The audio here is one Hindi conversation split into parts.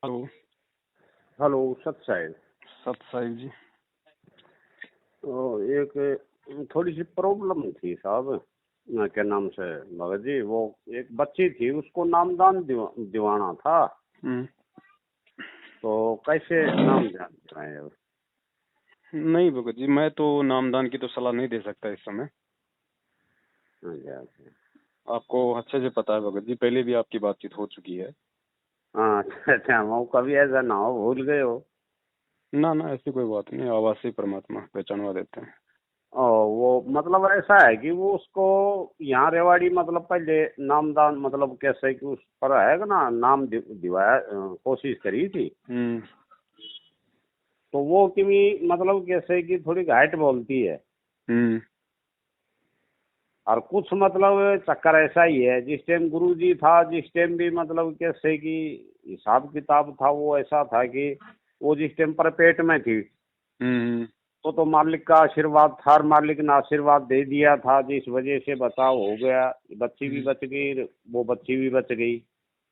हेलो। हेलो सत साहिब। सत साहिब जी। तो एक थोड़ी सी प्रॉब्लम थी साहब। क्या नाम से भगत जी, वो एक बच्ची थी, उसको नामदान दिवाना था। हम्म। तो कैसे नाम दिवाएं? नहीं भगत जी, मैं तो नामदान की तो सलाह नहीं दे सकता इस समय। अच्छा। आपको अच्छे से पता है भगत जी, पहले भी आपकी बातचीत हो चुकी है। हाँ अच्छा, वो कभी ऐसा ना हो भूल गए हो। ना ना, ऐसी कोई बात नहीं, आवाज से ही परमात्मा पहचानवा देते हैं। वो मतलब ऐसा है कि वो उसको यहाँ रेवाड़ी मतलब पहले नामदान मतलब कैसे कि उस पर है ना नाम दिवाया, कोशिश करी थी। हम्म। तो वो कि मतलब कैसे कि थोड़ी घाट बोलती है। हम्म। और कुछ मतलब चक्कर ऐसा ही है, जिस टाइम गुरुजी था जिस टाइम भी मतलब कैसे कि हिसाब किताब था, वो ऐसा था कि वो जिस टाइम पर पेट में थी हम्म। तो मालिक का आशीर्वाद था, और मालिक ने आशीर्वाद दे दिया था, जिस वजह से बचाव हो गया। बच्ची भी बच गई, वो बच्ची भी बच गई,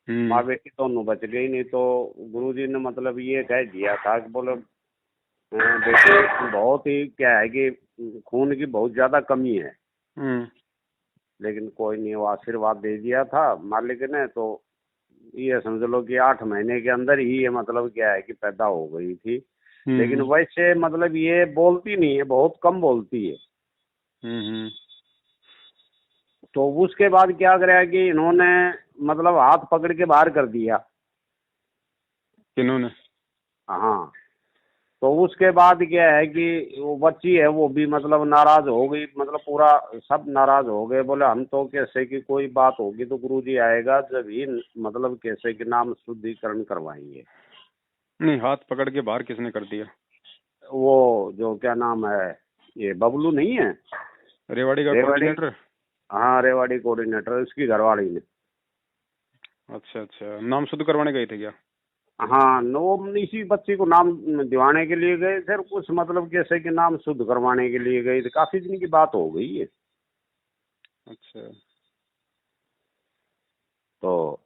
हम्म। माँ बेटी दोनों बच गई। नहीं तो गुरुजी ने मतलब ये कह दिया था कि बोले बेटे बहुत ही क्या है कि खून की बहुत ज्यादा कमी है। हम्म। लेकिन कोई नहीं, वो आशीर्वाद दे दिया था मालिक ने। तो ये समझ लो कि 8 महीने के अंदर ही ये मतलब क्या है कि पैदा हो गई थी। लेकिन हम्म। वैसे मतलब ये बोलती नहीं है, बहुत कम बोलती है। हम्म। तो उसके बाद क्या करा कि इन्होंने मतलब हाथ पकड़ के बाहर कर दिया। किन्होंने? हाँ। तो उसके बाद क्या है कि वो बच्ची है वो भी मतलब नाराज हो गई, मतलब पूरा सब नाराज हो गए। बोले हम तो कैसे कि कोई बात होगी तो गुरुजी आएगा जब ही मतलब कैसे कि नाम शुद्धिकरण करवाएंगे। नहीं, हाथ पकड़ के बाहर किसने कर दिया? वो जो क्या नाम है, ये बबलू नहीं है, रेवाड़ी का रेवाड़ी। कोऑर्डिनेटर? हाँ रेवाड़ी कोऑर्डिनेटर, उसकी घरवाली ने। अच्छा अच्छा, नाम शुद्ध करवाने गए थे क्या? हाँ, वो इसी बच्ची को नाम दिवाने के लिए गए थे, और कुछ मतलब कैसे कि नाम शुद्ध करवाने के लिए गए थे। काफी दिन की बात हो गई है। अच्छा। तो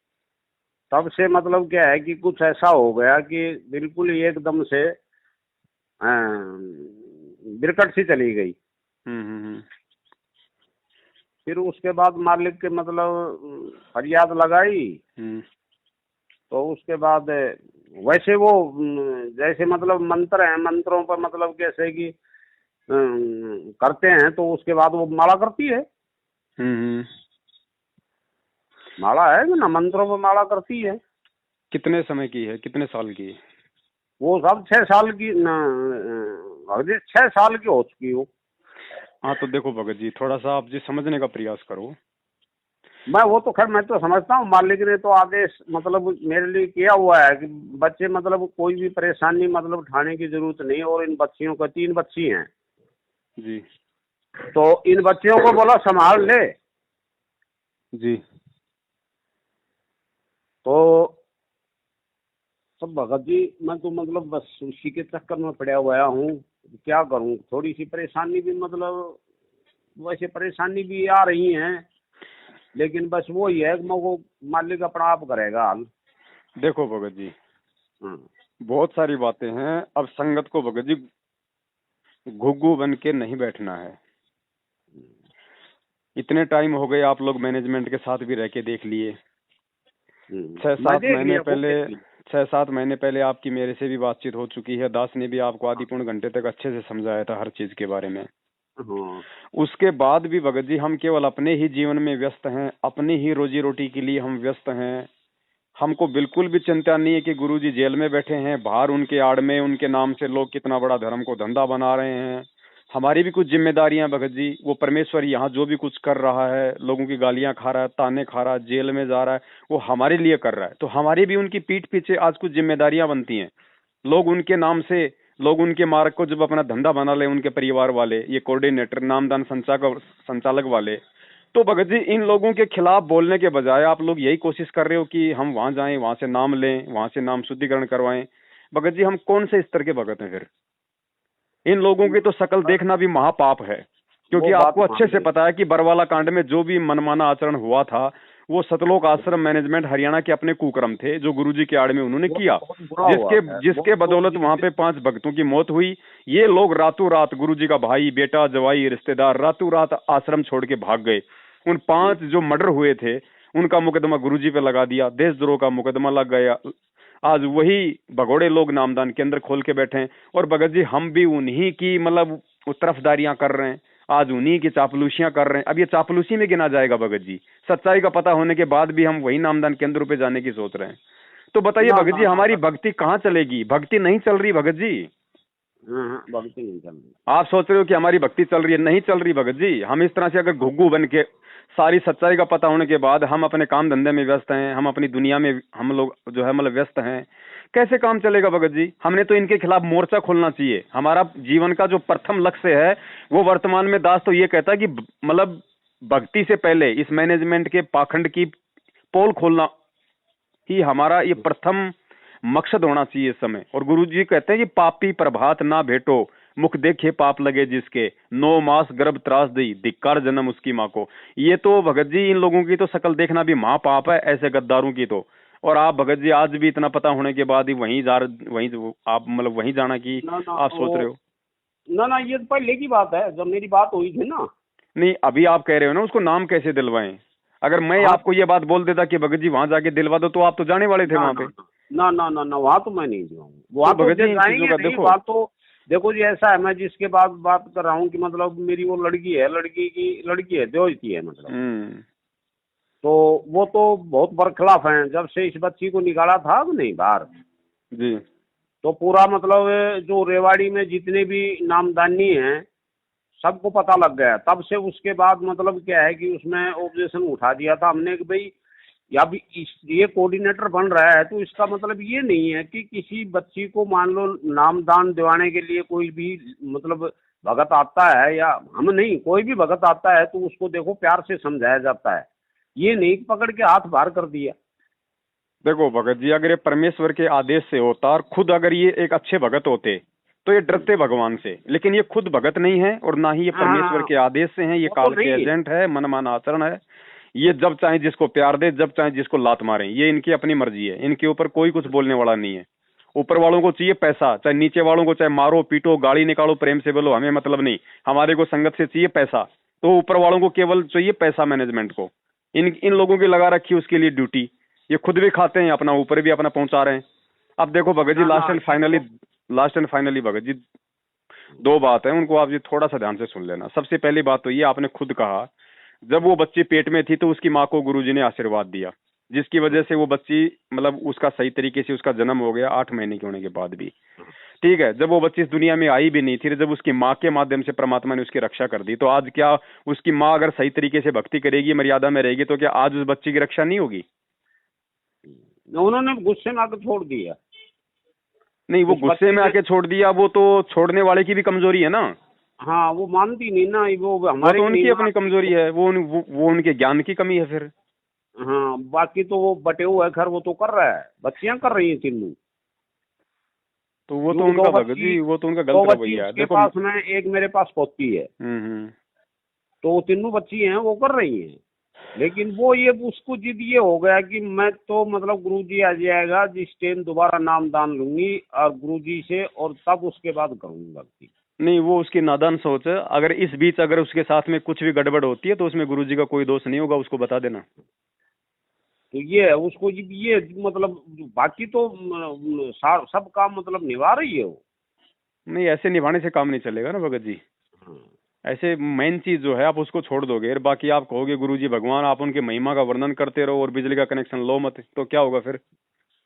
तब से मतलब क्या है कि कुछ ऐसा हो गया कि बिल्कुल ही एकदम से बिरकट सी चली गई। हम्म। फिर उसके बाद मालिक के मतलब फरियाद लगाई। हम्म। तो उसके बाद वैसे वो जैसे मतलब मंत्र हैं, मंत्रों पर मतलब कैसे कि करते हैं, तो उसके बाद वो माला करती है। हम्म। माला है ना, मंत्रों पर माला करती है। कितने समय की है, कितने साल की? वो सब 6 साल की 6 साल की हो चुकी हो। हाँ तो देखो भगत जी, थोड़ा सा आप जी समझने का प्रयास करो। मैं वो तो खैर मैं तो समझता हूँ, मालिक ने तो आदेश मतलब मेरे लिए किया हुआ है कि बच्चे मतलब कोई भी परेशानी मतलब उठाने की जरूरत नहीं। और इन बच्चियों का 3 बच्ची हैं, जी। तो इन बच्चियों को बोला संभाल ले। जी। तो सब भगत जी मैं तो मतलब बस उसी के चक्कर में पड़ा हुआ हूँ। क्या करूँ, थोड़ी सी परेशानी भी मतलब वैसे परेशानी भी आ रही हैं, लेकिन बस वो ही है कि वो मालिक अपना आप करेगा हाल। देखो भगत जी, हम्म। बहुत सारी बातें हैं। अब संगत को भगत जी घुग्गू बन के नहीं बैठना है। इतने टाइम हो गए, आप लोग मैनेजमेंट के साथ भी रह के देख लिए। छह मैं सात देख महीने लिया, खूब पहले देख लिया। 6-7 महीने पहले आपकी मेरे से भी बातचीत हो चुकी है। दास ने भी आपको आधी पौन घंटे तक अच्छे से समझाया था हर चीज के बारे में। हाँ। उसके बाद भी भगत जी हम केवल अपने ही जीवन में व्यस्त हैं, अपनी ही रोजी रोटी के लिए हम व्यस्त हैं। हमको बिल्कुल भी चिंता नहीं है कि गुरुजी जेल में बैठे हैं, बाहर उनके आड़ में उनके नाम से लोग कितना बड़ा धर्म को धंधा बना रहे हैं। हमारी भी कुछ जिम्मेदारियां भगत जी। वो परमेश्वर यहाँ जो भी कुछ कर रहा है, लोगों की गालियां खा रहा है, ताने खा रहा है, जेल में जा रहा है, वो हमारे लिए कर रहा है। तो हमारी भी उनकी पीठ पीछे आज कुछ जिम्मेदारियां बनती हैं। लोग उनके नाम से, लोग उनके मार्ग को जब अपना धंधा बना ले, उनके परिवार वाले, ये कोऑर्डिनेटर, नामदान संचालक वाले, तो भगत जी इन लोगों के खिलाफ बोलने के बजाय आप लोग यही कोशिश कर रहे हो कि हम वहां जाएं, वहां से नाम लें, वहां से नाम शुद्धिकरण करवाएं। भगत जी हम कौन से स्तर के भगत हैं फिर? इन लोगों की तो शकल देखना भी महापाप है। वो क्योंकि बात आपको अच्छे मान से ली। पता है कि बरवाला कांड में जो भी मनमाना आचरण हुआ था, वो सतलोक आश्रम मैनेजमेंट हरियाणा के अपने कुकर्म थे जो गुरुजी के आड़ में उन्होंने किया, जिसके बदौलत वहां पे 5 भक्तों की मौत हुई। ये लोग रातों रात गुरुजी का भाई, बेटा, जवाई, रिश्तेदार रातों रात आश्रम छोड़ के भाग गए। उन 5 जो मर्डर हुए थे उनका मुकदमा गुरुजी पे लगा दिया, देशद्रोह का मुकदमा लग गया। आज वही भगोड़े लोग नामदान केंद्र खोल के बैठे हैं और भगत जी हम भी उन्हीं की मतलब तरफदारियां कर रहे हैं, आज उन्हीं की चापलूसियां कर रहे हैं। अब ये चापलूसी में गिना जाएगा भगत जी? सच्चाई का पता होने के बाद भी हम वही नामदान केंद्रों पे जाने की सोच रहे हैं। तो बताइए भगत जी हमारी भक्ति कहाँ चलेगी? भक्ति नहीं चल रही भगत जी। भक्ति नहीं चल रही। आप सोच रहे हो कि हमारी भक्ति चल रही है, नहीं चल रही भगत जी। हम इस तरह से अगर घुग्गू बन के सारी सच्चाई का पता होने के बाद हम अपने काम धंधे में व्यस्त हैं, हम अपनी दुनिया में हम लोग जो है मतलब व्यस्त हैं, कैसे काम चलेगा भगत जी? हमने तो इनके खिलाफ मोर्चा खोलना चाहिए। हमारा जीवन का जो प्रथम लक्ष्य है वो वर्तमान में दास तो ये कहता है कि मतलब भक्ति से पहले इस मैनेजमेंट के पाखंड की पोल खोलना ही हमारा ये प्रथम मकसद होना चाहिए इस समय। और गुरुजी कहते हैं कि पापी प्रभात ना भेटो, मुख देखे पाप लगे जिसके, 9 मास गर्भ त्रास दी, धिक्कार जन्म उसकी माँ को। ये तो भगत जी इन लोगों की तो शकल देखना भी महापाप है, ऐसे गद्दारों की तो। और आप भगत जी आज भी इतना पता होने के बाद ही वहीं आप मतलब वहीं जाना की आप सोच रहे हो? ना ये तो पहले की बात है जब मेरी बात हुई थी ना। नहीं अभी आप कह रहे हो ना उसको नाम कैसे दिलवाएं? अगर मैं आपको ये बात बोल देता कि भगत जी वहां जाके दिलवा दो तो आप तो जाने वाले थे वहां पे। ना वहाँ तो मैं नहीं जाऊंगा, वहाँ तो जाएंगे नहीं। बात तो देखो जी ऐसा है, मैं जिसके बाद बात कर रहा हूँ कि मतलब मेरी वो लड़की है, लड़की है देवज की है मतलब। तो वो तो बहुत बरखिलाफ हैं जब से इस बच्ची को निकाला था अब नहीं बाहर जी। तो पूरा मतलब जो रेवाड़ी में जितने भी नामदानी हैं सबको पता लग गया। तब से उसके बाद मतलब क्या है कि उसमें ऑब्जेक्शन उठा दिया था हमने कि भाई या भी ये कोऑर्डिनेटर बन रहा है तो इसका मतलब ये नहीं है कि किसी बच्ची को मान लो नामदान दिवाने के लिए कोई भी मतलब भगत आता है, या हम नहीं कोई भी भगत आता है तो उसको देखो प्यार से समझाया जाता है, ये नहीं पकड़ के हाथ बाहर कर दिया। देखो भगत जी अगर ये परमेश्वर के आदेश से होता और खुद अगर ये एक अच्छे भगत होते तो ये डरते भगवान से, लेकिन ये खुद भगत नहीं है और ना ही ये परमेश्वर के आदेश से हैं, ये काल के एजेंट है, मनमाना आचरण है। ये जब चाहे जिसको प्यार दे, जब चाहे जिसको लात मारे, ये इनकी अपनी मर्जी है, इनके ऊपर कोई कुछ बोलने वाला नहीं है। ऊपर वालों को चाहिए पैसा, चाहे नीचे वालों को चाहे मारो पीटो गाली निकालो प्रेम से बोलो, हमें मतलब नहीं, हमारे को संगत से चाहिए पैसा। तो ऊपर वालों को केवल चाहिए पैसा, मैनेजमेंट को इन लोगों की लगा रखी उसके लिए ड्यूटी। ये खुद भी खाते हैं अपना, ऊपर भी अपना पहुंचा रहे हैं। अब देखो Bhagat ji last and finally Bhagat ji 2 बात है, उनको आप जी थोड़ा सा ध्यान से सुन लेना। सबसे पहली बात तो ये आपने खुद कहा जब वो बच्ची पेट में थी तो उसकी माँ को गुरुजी ने आशीर्वाद दिया, जिसकी वजह से वो बच्ची मतलब उसका सही तरीके से उसका जन्म हो गया 8 महीने के होने के बाद भी। ठीक है, जब वो बच्ची इस दुनिया में आई भी नहीं थी, जब उसकी माँ के माध्यम से परमात्मा ने उसकी रक्षा कर दी, तो आज क्या उसकी माँ अगर सही तरीके से भक्ति करेगी, मर्यादा में रहेगी, तो क्या आज उस बच्ची की रक्षा नहीं होगी? उन्होंने गुस्से में आकर छोड़ दिया। नहीं वो गुस्से में आके छोड़ दिया, वो तो छोड़ने वाले की भी कमजोरी है ना। हाँ वो मानती नहीं ना, वो हमारे तो उनकी अपनी कमजोरी है, वो उनके ज्ञान की कमी है फिर। हाँ बाकी तो वो बटे हुए घर वो तो कर रहा है, बच्चियां कर रही हैं तीनों। तो वो तो उनका भगत जी, वो तो उनका गलत रवैया है। देखो पास में एक मेरे पास पोती है, तो वो तीनों बच्ची हैं वो कर रही हैं, लेकिन वो ये उसको जिद ये हो गया कि मैं तो मतलब गुरुजी आ जाएगा जिस टाइम दोबारा नाम दान लूंगी और गुरुजी से, और तब उसके बाद करूंगी भक्ति। नहीं वो उसकी नादान सोच है। अगर इस बीच अगर उसके साथ में कुछ भी गड़बड़ होती है तो उसमें गुरुजी का कोई दोष नहीं होगा, उसको बता देना। तो ये है उसको ये मतलब बाकी तो सब काम मतलब निभा रही है वो। नहीं ऐसे निभाने से काम नहीं चलेगा ना भगत जी। ऐसे मेन चीज जो है आप उसको छोड़ दोगे और बाकी आप कहोगे गुरुजी भगवान, आप उनकी महिमा का वर्णन करते रहो और बिजली का कनेक्शन लो मत, तो क्या होगा फिर?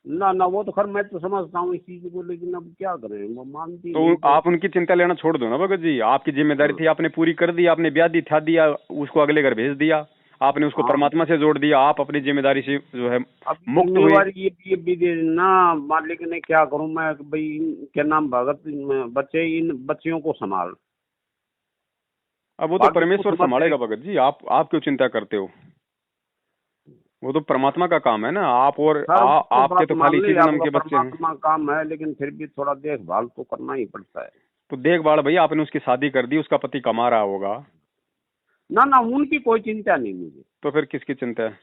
ना वो तो खैर मैं तो समझता हूँ इस चीज को, लेकिन अब क्या करें वो मानती तो नहीं। आप उनकी चिंता लेना छोड़ दो ना भगत जी। आपकी जिम्मेदारी थी, आपने पूरी कर दी, आपने ब्याह दी था दिया, उसको अगले घर भेज दिया, आपने उसको परमात्मा से जोड़ दिया, आप अपनी जिम्मेदारी से जो है मुक्त हुए। ये भी दे ना मालिक ने, क्या करूं मैं भाई, क्या नाम भगत बच्चे इन बच्चियों को संभाल। अब वो तो परमेश्वर संभालेगा भगत जी, आप क्यों चिंता करते हो? वो तो परमात्मा का काम है ना। आप और आपके तो खाली इसी जन्म के बच्चे हैं। परमात्मा काम है, लेकिन फिर भी थोड़ा देखभाल तो करना ही पड़ता है। तो देखभाल भैया आपने उसकी शादी कर दी, उसका पति कमा रहा होगा ना उनकी कोई चिंता नहीं मुझे। तो फिर किसकी चिंता है?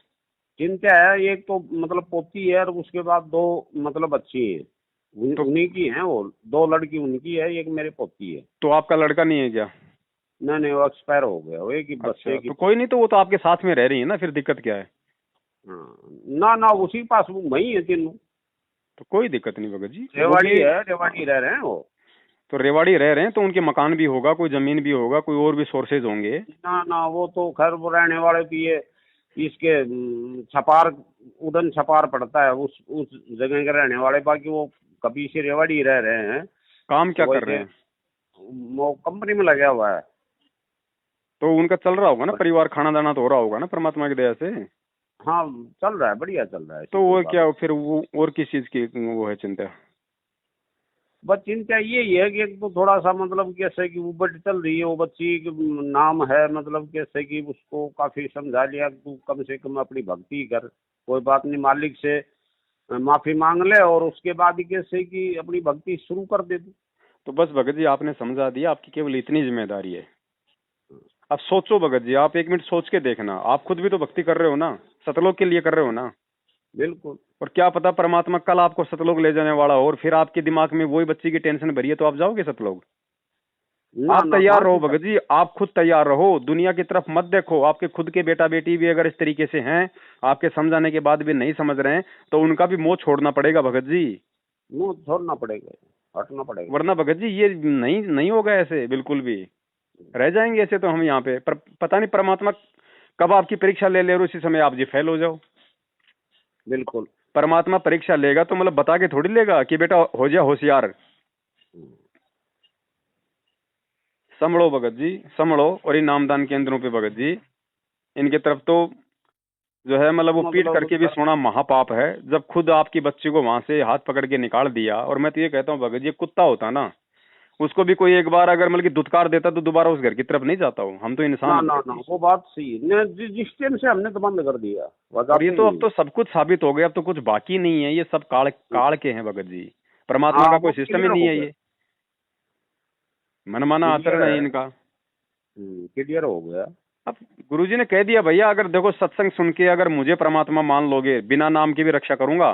चिंता है, एक तो मतलब पोती है और उसके बाद दो मतलब बच्ची है, तो उन्हीं की हैं वो, दो लड़की उनकी है, एक मेरे पोती है। तो आपका लड़का नहीं है क्या? नहीं नहीं, वो एक्सपायर हो गया, वो एक ही बस अच्छा, एक ही तो पोती। कोई नहीं, तो वो तो आपके साथ में रह रही है ना, फिर दिक्कत क्या है? हाँ, ना ना, उसी पास वो वही है तीनों। तो कोई दिक्कत नहीं भगत जी, वो रेवाड़ी भी। है, रेवाड़ी रह रहे हैं वो। तो रेवाड़ी रह रहे हैं तो उनके मकान भी होगा, कोई जमीन भी होगा, कोई और भी सोर्सेज होंगे। ना ना, वो तो खैर वो रहने वाले भी ये इसके छपार, उदन छपार पड़ता है उस जगह के रहने वाले, बाकी वो कभी से रेवाड़ी रह रहे हैं। काम क्या तो कर रहे वैसे हैं? वो कंपनी में लगा हुआ है। तो उनका चल रहा होगा ना, परिवार खाना दाना तो हो रहा होगा ना परमात्मा की दया से। हाँ, चल रहा है, बढ़िया चल रहा है, ऐसी तो कोई वो बात क्या, नहीं। फिर वो और किस चीज की वो है चिंता? बस चिंता यही है कि एक तो थोड़ा सा मतलब कैसे कि उबट चल रही है वो बच्ची के नाम है, मतलब कैसे कि उसको काफी समझा लिया कि तू कम से कम अपनी भक्ति कर, कोई बात नहीं, मालिक से माफी मांग ले और उसके बाद ही कैसे कि अपनी भक्ति शुरू कर दे तू। तो बस भगत जी आपने समझा दिया, आपकी केवल इतनी जिम्मेदारी है। अब सोचो भगत जी, आप एक मिनट सोच के देखना, आप खुद भी तो भक्ति कर रहे हो ना, सतलोक के लिए कर रहे हो ना। बिल्कुल। और क्या पता परमात्मा कल आपको सतलोक ले जाने वाला हो और फिर आपके दिमाग में वही बच्ची की टेंशन भरी है, तो आप जाओगे सतलोक? ना आप ना, तैयार कहाँ रहो से भगत जी, आप खुद तैयार रहो, दुनिया की तरफ मत देखो। आपके खुद के बेटा बेटी भी अगर इस तरीके से हैं, आपके समझाने के बाद भी नहीं समझ रहे हैं, तो उनका भी मोह छोड़ना पड़ेगा भगत जी। मुंह छोड़ना पड़ेगा, हटना पड़ेगा। वरना भगत जी ये नहीं नहीं होगा ऐसे, बिल्कुल भी रह जाएंगे ऐसे तो हम यहाँ पे। पर पता नहीं परमात्मा कब आपकी परीक्षा ले ले और उसी समय आप जी फेल हो जाओ। बिल्कुल। परमात्मा परीक्षा लेगा तो मतलब बता के थोड़ी लेगा कि बेटा हो जा होशियार। संभलो भगत जी, संभलो। और इन नामदान केंद्रों पे भगत जी, इनके तरफ तो जो है मतलब वो पीट मतलब करके भी सोना महापाप है। जब खुद आपकी बच्ची को वहां से हाथ पकड़ के निकाल दिया, और मैं तो ये कहता हूँ भगत जी, कुत्ता होता ना, उसको भी कोई एक बार अगर मतलब कि दुत्कार देता तो दोबारा उस घर की तरफ नहीं जाता हूँ। हम तो इंसान ना हैं ना भगत ना, जी। वो बात सही है, जिस टाइम से हमने तो बंद कर दिया, वो और ये जाते ही तो अब नहीं। तो सब कुछ साबित हो गया, अब तो कुछ बाकी नहीं है, ये सब काल काल के हैं भगत जी। परमात्मा हाँ, का वो कोई सिस्टम ही क्लियर नहीं हो है गया। ये, मनमाना क्लियर आचरण है है। इनका। क्लियर हो गया। अब गुरुजी ने कह दिया भैया, अगर देखो सत्संग सुन के अगर मुझे परमात्मा मान लोगे, बिना नाम की भी रक्षा करूंगा।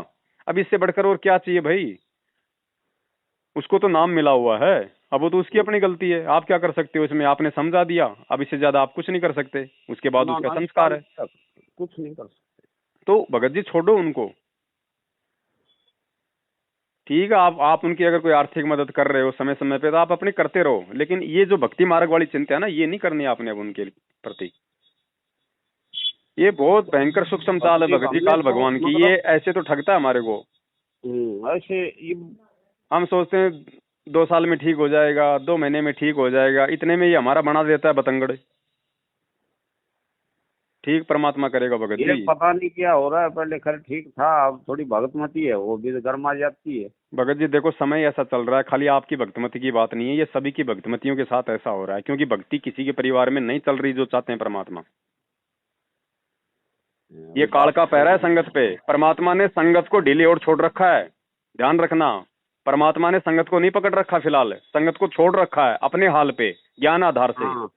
अब इससे बढ़कर और क्या चाहिए भाई? उसको तो नाम मिला हुआ है, अब वो तो उसकी अपनी गलती है, आप क्या कर सकते हो इसमें? आपने समझा दिया, अब इससे ज्यादा आप कुछ नहीं कर सकते, उसके बाद ना उसका ना, इस संस्कार काम है। कुछ नहीं कर सकते। तो भगत जी छोड़ो उनको। ठीक है, आप उनकी अगर कोई आर्थिक मदद कर रहे हो समय समय पे, तो आप अपनी करते रहो, लेकिन ये जो भक्ति मार्ग वाली चिंता है ना, ये नहीं करनी आपने अब उनके प्रति। ये बहुत भयंकर सूक्ष्म चाल है भक्ति भगत जी, हमने काल तो भगवान की। ये मतलब ऐसे तो ठगता है हमारे को। ऐसे ये। हम सोचते हैं 2 साल में ठीक हो जाएगा, 2 महीने में ठीक हो जाएगा, इतने में ये हमारा बना देता है बतंगड़। ठीक परमात्मा करेगा भगत ये जी। पता नहीं क्या हो रहा है, पहले खैर ठीक था, अब थोड़ी भगतमती है, वो भी गर्मा जाती है। भगत जी देखो, समय ऐसा चल रहा है, खाली आपकी भक्तिमति की बात नहीं है, ये सभी की भक्तिमतियों के साथ ऐसा हो रहा है, क्योंकि भक्ति किसी के परिवार में नहीं चल रही जो चाहते हैं परमात्मा। ये वो काल बात का तो पहरा है संगत पे। परमात्मा ने संगत को ढीली और छोड़ रखा है, ध्यान रखना। परमात्मा ने संगत को नहीं पकड़ रखा, फिलहाल संगत को छोड़ रखा है अपने हाल पे, ज्ञान आधार से। हाँ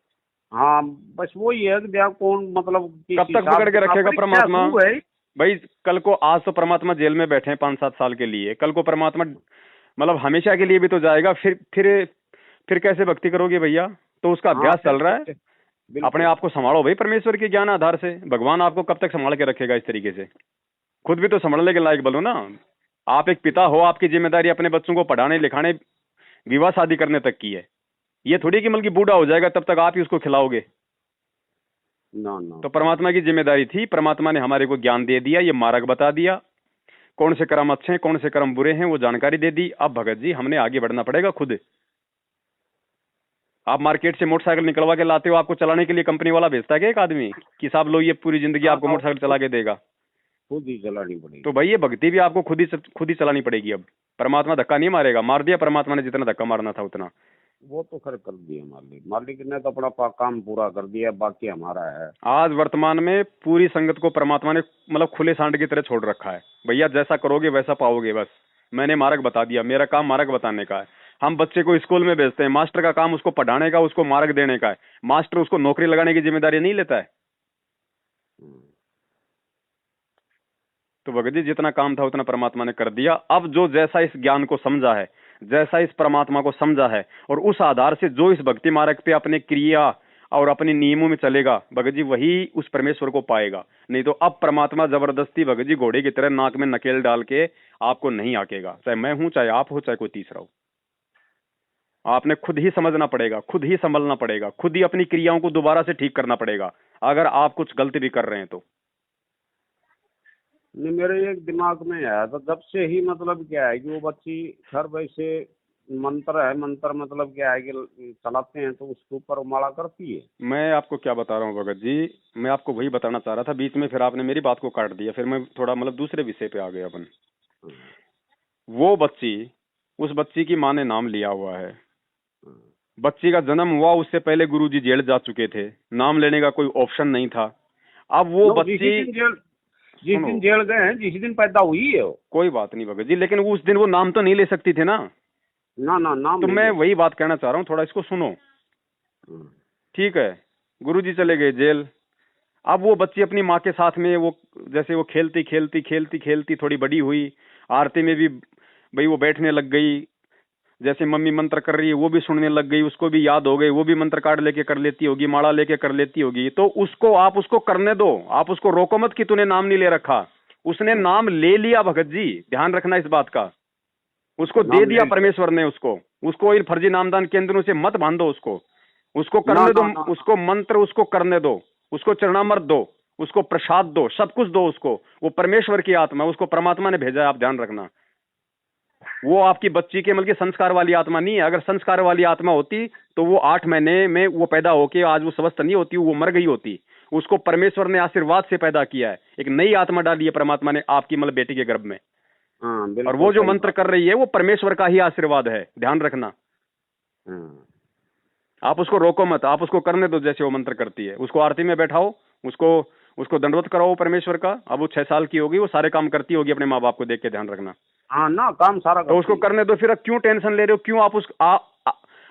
हाँ, बस वही है कि देखो कौन मतलब किस कब तक हिसाब पकड़ के किताब, रखेगा परीक्षा परमात्मा? शुरू है। भाई कल को, आज तो परमात्मा जेल में बैठे हैं 5-7 साल के लिए, कल को परमात्मा मतलब हमेशा के लिए भी तो जाएगा। फिर कैसे भक्ति करोगे भैया? तो उसका हाँ, अभ्यास फिर चल रहा है। कैसे? अपने बिल्कुल। आप को संभालो भाई परमेश्वर के ज्ञान आधार से। भगवान आपको कब तक संभाल के रखेगा इस तरीके से? खुद भी तो संभलने के लायक बनो ना। आप एक पिता हो, आपकी जिम्मेदारी अपने बच्चों को पढ़ाने लिखाने, विवाह शादी करने तक की है। ये थोड़ी कि मतलब कि बूढ़ा हो जाएगा तब तक आप ही उसको खिलाओगे। ना ना, तो परमात्मा की जिम्मेदारी थी, परमात्मा ने हमारे को ज्ञान दे दिया, ये मार्ग बता दिया, कौन से कर्म अच्छे हैं कौन से कर्म बुरे हैं वो जानकारी दे दी। अब भगत जी हमने आगे बढ़ना पड़ेगा खुद। आप मार्केट से मोटरसाइकिल निकलवा के लाते हो, आपको चलाने के लिए कंपनी वाला भेजता है क्या एक आदमी कि साहब लो ये पूरी जिंदगी ना आपको ना, मोटरसाइकिल चला के देगा? खुद ही चलानी तो पड़ेगी। भाई ये भक्ति भी आपको खुद ही चलानी पड़ेगी अब। परमात्मा धक्का नहीं मारेगा, मार दिया परमात्मा ने जितना धक्का मारना था उतना। वो तो खैर कर दिया मालिक, मालिक ने तो अपना काम पूरा कर दिया, बाकी हमारा है। आज वर्तमान में पूरी संगत को परमात्मा ने मतलब खुले सांड की तरह छोड़ रखा है। भैया जैसा करोगे वैसा पाओगे, बस मैंने मार्ग बता दिया, मेरा काम मार्ग बताने का है। हम बच्चे को स्कूल में भेजते हैं, मास्टर का काम उसको पढ़ाने का, उसको मार्ग देने का है। मास्टर उसको नौकरी लगाने की जिम्मेदारी नहीं लेता है। तो भगत जी जितना काम था उतना परमात्मा ने कर दिया। अब जो जैसा इस ज्ञान को समझा है, जैसा इस परमात्मा को समझा है, और उस आधार से जो इस भक्ति मार्ग पे अपने क्रिया और अपने नियमों में चलेगा, भगत जी वही उस परमेश्वर को पाएगा। नहीं तो अब परमात्मा जबरदस्ती भगत जी घोड़े की तरह नाक में नकेल डाल के आपको नहीं आकेगा, चाहे मैं हूं, चाहे आप हो, चाहे कोई तीसरा हो। आपने खुद ही समझना पड़ेगा, खुद ही संभलना पड़ेगा, खुद ही अपनी क्रियाओं को दोबारा से ठीक करना पड़ेगा, अगर आप कुछ गलती भी कर रहे हैं तो। नहीं, मेरे एक दिमाग में आया था जब से ही, मतलब क्या है कि वो बच्ची घर वैसे मंत्र है, मंत्र मतलब क्या है कि चलाते हैं तो उसके ऊपर वो माला करती है। मैं आपको क्या बता रहा हूँ भगत जी, मैं आपको वही बताना चाह रहा था, बीच में फिर आपने मेरी बात को काट दिया, फिर मैं थोड़ा मतलब दूसरे विषय पे आ गया अपन। वो बच्ची, उस बच्ची की माँ ने नाम लिया हुआ है, बच्ची का जन्म हुआ उससे पहले गुरुजी जेल जा चुके थे, नाम लेने का कोई ऑप्शन नहीं था। अब वो बच्ची जिस दिन जेल गए हैं, जिस दिन पैदा हुई है वो। कोई बात नहीं भगत जी, लेकिन उस दिन वो नाम तो नहीं ले सकती थी ना। ना ना, नाम तो नहीं मैं है। वही बात कहना चाह रहा हूँ, थोड़ा इसको सुनो। ठीक है, गुरुजी चले गए जेल। अब वो बच्ची अपनी माँ के साथ में वो जैसे वो खेलती खेलती खेलती खेलती थोड़ी बड़ी हुई, आरती में भी भाई वो बैठने लग गई, जैसे मम्मी मंत्र कर रही है वो भी सुनने लग गई, उसको भी याद हो गई, वो भी मंत्र कार्ड लेके कर लेती होगी, माला लेके कर लेती होगी। तो उसको आप उसको करने दो, आप उसको रोको मत कि तूने नाम नहीं ले रखा। उसने नाम ले लिया भगत जी, ध्यान रखना इस बात का। उसको दे दिया परमेश्वर ने, उसको इन फर्जी नामदान केंद्रों से मत बांधो, उसको करने दो, उसको मंत्र उसको करने दो, उसको चरणामृत दो, उसको प्रसाद दो, सब कुछ दो उसको। वो परमेश्वर की आत्मा, उसको परमात्मा ने भेजा है, आप ध्यान रखना। वो आपकी बच्ची के मतलब संस्कार वाली आत्मा नहीं है। अगर संस्कार वाली आत्मा होती तो वो 8 महीने में वो पैदा होके आज वो स्वस्थ नहीं होती, वो मर गई होती। उसको परमेश्वर ने आशीर्वाद से पैदा किया है, एक नई आत्मा डाली है परमात्मा ने आपकी मतलब बेटी के गर्भ में। और वो जो मंत्र कर रही है वो परमेश्वर का ही आशीर्वाद है, ध्यान रखना। आप उसको रोको मत, आप उसको करने दो जैसे वो मंत्र करती है। उसको आरती में बैठाओ, उसको दंडवत कराओ परमेश्वर का। अब वो 6 साल की होगी, वो सारे काम करती होगी अपने माँ बाप को देख के, ध्यान रखना। हाँ ना, काम सारा तो उसको करने दो। फिर अब क्यों टेंशन ले रहे हो, क्यों आप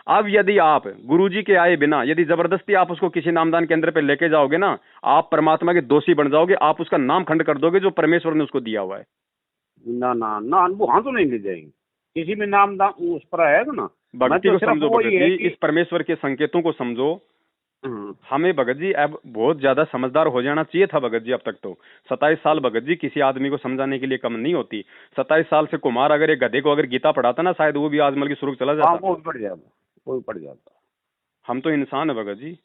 अब यदि आप गुरुजी के आए बिना यदि जबरदस्ती आप उसको किसी नामदान केंद्र पे लेके जाओगे ना, आप परमात्मा के दोषी बन जाओगे, आप उसका नाम खंड कर दोगे जो परमेश्वर ने उसको दिया हुआ है। ना ना ना, वो हाँ तो नहीं ले जाएंगे, किसी में नाम दाम उस पर आएगा ना। भक्ति को समझो भगत जी, इस परमेश्वर के संकेतों को समझो। हमें भगत जी अब बहुत ज्यादा समझदार हो जाना चाहिए था भगत जी। अब तक तो 27 साल भगत जी किसी आदमी को समझाने के लिए कम नहीं होती। 27 साल से कुमार अगर एक गधे को अगर गीता पढ़ाता ना, शायद वो भी आजमल की सुर्ग चला जाता। वो भी पड़ जाता, वो भी पड़ जाता। हम तो इंसान है भगत जी,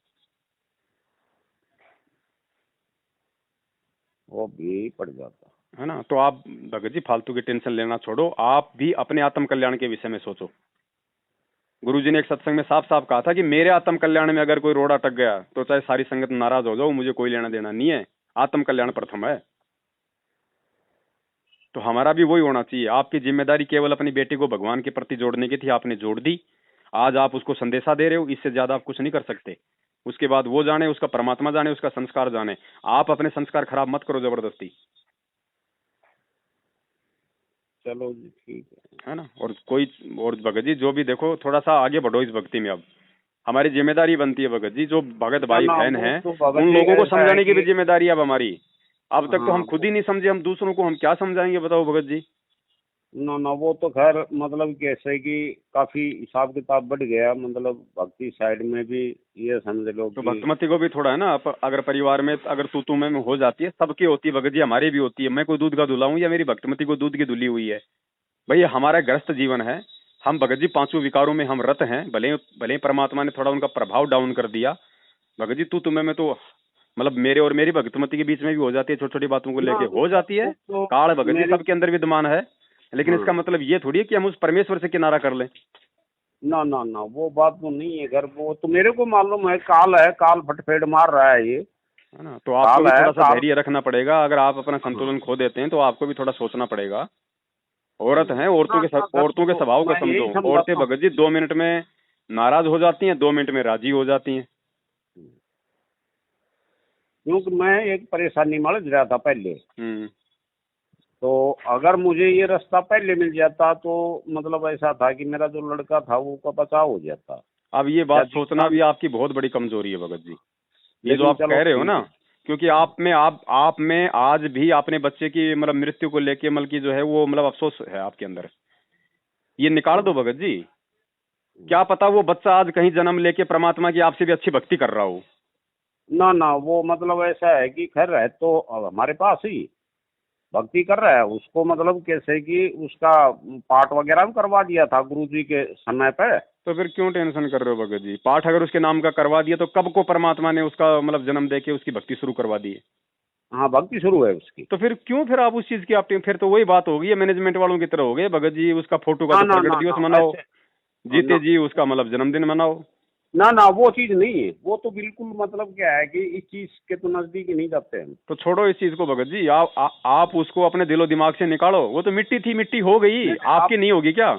वो भी पड़ जाता है ना। तो आप भगत जी फालतू की टेंशन लेना छोड़ो, आप भी अपने आत्म कल्याण के विषय में सोचो। गुरुजी ने एक सत्संग में साफ साफ कहा था कि मेरे आत्म कल्याण में अगर कोई रोड़ा अटक गया तो चाहे सारी संगत नाराज हो जाओ, मुझे कोई लेना देना नहीं है, आत्म कल्याण प्रथम है। तो हमारा भी वही होना चाहिए। आपकी जिम्मेदारी केवल अपनी बेटी को भगवान के प्रति जोड़ने की थी, आपने जोड़ दी। आज आप उसको संदेशा दे रहे हो, इससे ज्यादा आप कुछ नहीं कर सकते। उसके बाद वो जाने, उसका परमात्मा जाने, उसका संस्कार जाने। आप अपने संस्कार खराब मत करो जबरदस्ती। चलो जी, ठीक है ना। और भगत जी जो भी देखो, थोड़ा सा आगे बढ़ो इस भक्ति में। अब हमारी जिम्मेदारी बनती है भगत जी, जो भगत भाई बहन हैं उन लोगों को समझाने की भी जिम्मेदारी अब हमारी। अब तक तो हम खुद ही नहीं समझे, हम दूसरों को हम क्या समझाएंगे बताओ भगत जी। ना वो तो खैर मतलब कैसे कि काफी हिसाब किताब बढ़ गया, मतलब भक्ति साइड में भी ये समझ लो। तो भक्तमती को भी थोड़ा है ना, अगर परिवार में अगर तू में हो जाती है, सबकी होती है भगत जी, हमारी भी होती है। मैं कोई दूध का धुला हूँ या मेरी भक्तमती को दूध की धुली हुई है? भाई हमारा ग्रस्त जीवन है, हम भगत जी 5 विकारों में हम रत हैं। भले भले परमात्मा ने थोड़ा उनका प्रभाव डाउन कर दिया भगत जी, तुम्हें में तो मतलब मेरे और मेरी भक्तमती के बीच में भी हो जाती है, छोटी छोटी बातों को लेके हो जाती है। काल भगत जी सबके अंदर विद्यमान है, लेकिन इसका मतलब ये थोड़ी है कि हम उस परमेश्वर से किनारा कर लें। ना ना ना, वो बात तो नहीं है। घर वो तो मेरे को मालूम है, काल है, काल फटफेट मार रहा है ये, है ना। तो आपको भी थोड़ा सा धैर्य रखना पड़ेगा। अगर आप अपना संतुलन खो देते हैं तो आपको भी थोड़ा सोचना पड़ेगा। औरत हैं, औरतों के स्वभाव को समझो। औरतें भगत जी 2 मिनट में नाराज हो जाती हैं, 2 मिनट में राजी हो जाती हैं। क्योंकि मैं एक परेशानी में रहा था पहले, तो अगर मुझे ये रास्ता पहले मिल जाता तो मतलब ऐसा था कि मेरा जो लड़का था वो का बचाव हो जाता। अब ये बात सोचना भी आपकी बहुत बड़ी कमजोरी है भगत जी। ये जो आप कह रहे हो ना क्योंकि आप में आज भी अपने बच्चे की मतलब मृत्यु को लेके मतलब की जो है वो मतलब अफसोस है आपके अंदर। ये निकाल दो भगत जी। क्या पता वो बच्चा आज कहीं जन्म लेके परमात्मा की आपसे भी अच्छी भक्ति कर रहा हो। ना ना, वो मतलब ऐसा है कि खैर है तो अब हमारे पास ही भक्ति कर रहा है, उसको मतलब कैसे कि उसका पाठ वगैरह भी करवा दिया था गुरुजी के समय पे। तो फिर क्यों टेंशन कर रहे हो भगत जी? पाठ अगर उसके नाम का करवा दिया तो कब को परमात्मा ने उसका मतलब जन्म देके उसकी भक्ति शुरू करवा दी है। हाँ, भक्ति शुरू है उसकी। तो फिर आप उस चीज की आप फिर तो वही बात होगी, मैनेजमेंट वालों की तरह हो गए भगत जी। उसका फोटो का ना तो ना प्रगट ना दिवस ना, मनाओ, ऐसे जीते ना जी उसका मतलब जन्मदिन मनाओ। ना ना, वो चीज नहीं है, वो तो बिल्कुल मतलब क्या है कि इस चीज के तो नजदीक ही नहीं जाते हैं। तो छोड़ो इस चीज को भगत जी। आप उसको अपने दिलो दिमाग से निकालो। वो तो मिट्टी थी, मिट्टी हो गई, नहीं, आप आपकी नहीं होगी क्या?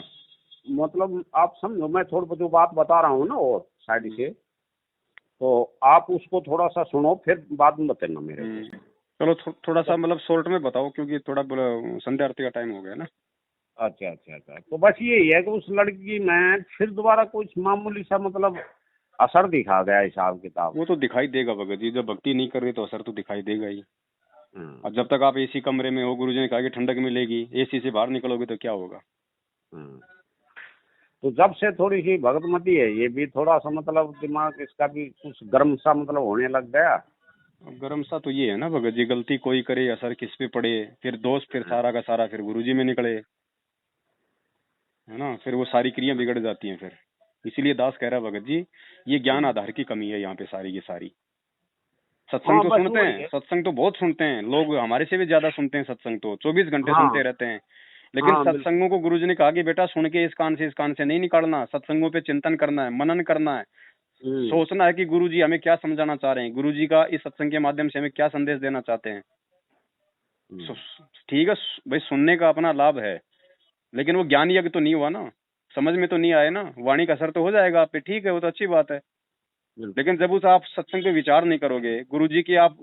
मतलब आप समझो, मैं थोड़ा जो बात बता रहा हूँ ना और साइड से, तो आप उसको थोड़ा सा सुनो, फिर बाद में बताना मेरे को। चलो थोड़ा सा मतलब शॉर्ट में बताओ, क्योंकि थोड़ा संध्या आरती का टाइम हो गया ना। अच्छा अच्छा अच्छा, तो बस यही है कि उस लड़की में फिर दोबारा कुछ मामूली सा मतलब असर दिखा गया, हिसाब किताब। वो तो दिखाई देगा भगत जी, जब भक्ति नहीं कर रही तो असर तो दिखाई देगा ही। हम्म, और जब तक आप एसी कमरे में हो, गुरुजी ने कहा कि ठंडक मिलेगी, एसी से बाहर निकलोगे तो क्या होगा? हम्म। तो जब से थोड़ी सी भगतमती है, ये भी थोड़ा सा मतलब दिमाग इसका भी कुछ गर्म सा मतलब होने लग गया। अब गरम सा तो ये है ना भगत जी, गलती कोई करे असर किस पे पड़े, फिर दोष फिर सारा का सारा फिर गुरुजी में निकले, है ना। फिर वो सारी क्रिया बिगड़ जाती हैं फिर। इसीलिए दास कह रहा है भगत जी, ये ज्ञान आधार की कमी है यहाँ पे सारी की सारी। सत्संग हाँ, तो बस सुनते वही हैं, है। सत्संग तो बहुत सुनते हैं लोग, हमारे से भी ज्यादा सुनते हैं सत्संग, तो 24 घंटे हाँ सुनते रहते हैं। लेकिन हाँ, बिल्कुल। सत्संगों को गुरुजी ने कहा कि बेटा सुन के इस कान से नहीं निकालना, सत्संगों पे चिंतन करना है, मनन करना है, हम्म सोचना है कि गुरुजी हमें क्या समझाना चाह रहे हैं, गुरुजी का इस सत्संग के माध्यम से हमें क्या संदेश देना चाहते हैं। हम्म। ठीक है भाई, सुनने का अपना लाभ है, लेकिन वो ज्ञान यज्ञ तो नहीं हुआ ना, समझ में तो नहीं आए ना। वाणी का असर तो हो जाएगा आप पे, ठीक है, वो तो अच्छी बात है। बिल्कुल। लेकिन जब उस आप सत्संग पे विचार नहीं करोगे, गुरुजी की आप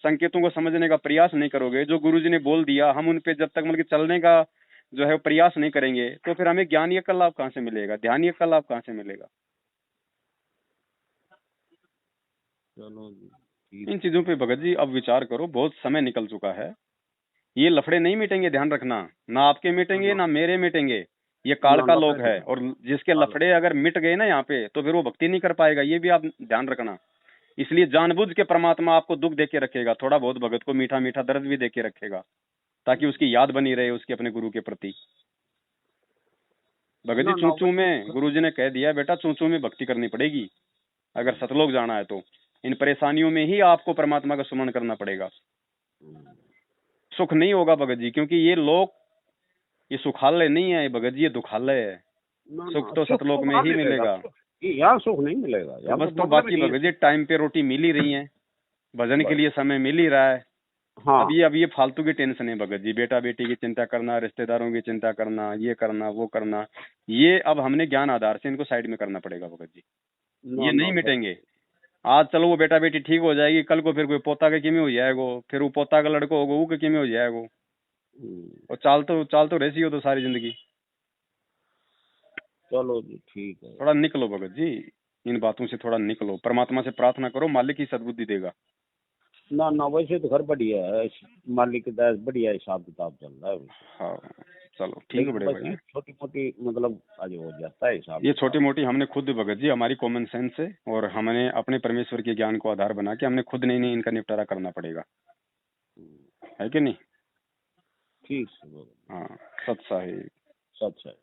संकेतों को समझने का प्रयास नहीं करोगे, जो गुरुजी ने बोल दिया हम उन पे जब तक मतलब कि चलने का जो है प्रयास नहीं करेंगे, तो फिर हमें ज्ञान यज्ञ का लाभ कहाँ से मिलेगा, ध्यान यज्ञ का लाभ कहाँ से मिलेगा? चलो जी, ठीक इन है। चीजों पे भगत जी अब विचार करो, बहुत समय निकल चुका है। ये लफड़े नहीं मिटेंगे, ध्यान रखना, ना आपके मिटेंगे ना ना मेरे मिटेंगे। ये काल ना, का लफड़े लोग है, नहीं और जिसके काला। लफड़े अगर मिट गए ना यहाँ पे, तो फिर वो भक्ति नहीं कर पाएगा, ये भी आप ध्यान रखना। इसलिए जानबूझ के परमात्मा आपको दुख देके रखेगा, थोड़ा बहुत भगत को मीठा मीठा दर्द भी देके रखेगा, ताकि उसकी याद बनी रहे उसके अपने गुरु के प्रति। भगत जी ना ना, चूचू वैसे में तो गुरु जी ने कह दिया बेटा, चूचू में भक्ति करनी पड़ेगी अगर हम्म, सतलोक जाना है तो। इन परेशानियों में ही आपको परमात्मा का सुमरण करना पड़ेगा। हम्म। सुख नहीं होगा भगत जी, क्योंकि ये लोक, ये सुखालय नहीं है भगत जी, ये दुखालय है। ना सुख ना, तो सुख सतलोक तो में कहाँ ही मिलेगा, मिलेगा। सुख यहाँ सुख नहीं मिलेगा, तो यहाँ बस, तो तो मतलब ही बाकी नहीं है भगत जी सुख। टाइम पे रोटी मिल ही रही है, भजन के बस। लिए समय मिल ही रहा है। हाँ। अब ये फालतू की टेंशन है भगत जी, बेटा बेटी की चिंता करना, रिश्तेदारों की चिंता करना, ये करना वो करना, ये अब हमने ज्ञान आधार से इनको साइड में करना पड़ेगा भगत जी। ना ये ना, नहीं बस। मिटेंगे। आज चलो वो बेटा बेटी ठीक हो जाएगी, कल को फिर कोई पोता के किमें हो जाएगो, फिर वो पोता का लड़को होगा वो के किमें हो जाएगो। हम्म। और चाल तो रहती हो तो सारी जिंदगी। चलो जी, ठीक है। थोड़ा निकलो भगत जी, इन बातों से थोड़ा निकलो, परमात्मा से प्रार्थना करो, मालिक ही सद्बुद्धि देगा। ना ना, वैसे तो घर बढ़िया है, मालिक की दया से बढ़िया हिसाब किताब चल रहा है वैसे। हाँ, चलो ठीक है लेकिन बड़े बस भाई। ये छोटी मोटी मतलब आज हो जाता है हिसाब ये छोटी किताब। मोटी हमने खुद भगत जी, हमारी कॉमन सेंस से, और हमने अपने परमेश्वर के ज्ञान को आधार बना के हमने खुद नहीं इनका निपटारा करना पड़ेगा, हम्म, है कि नहीं? ठीक है, हाँ, सत्सा है। सच है।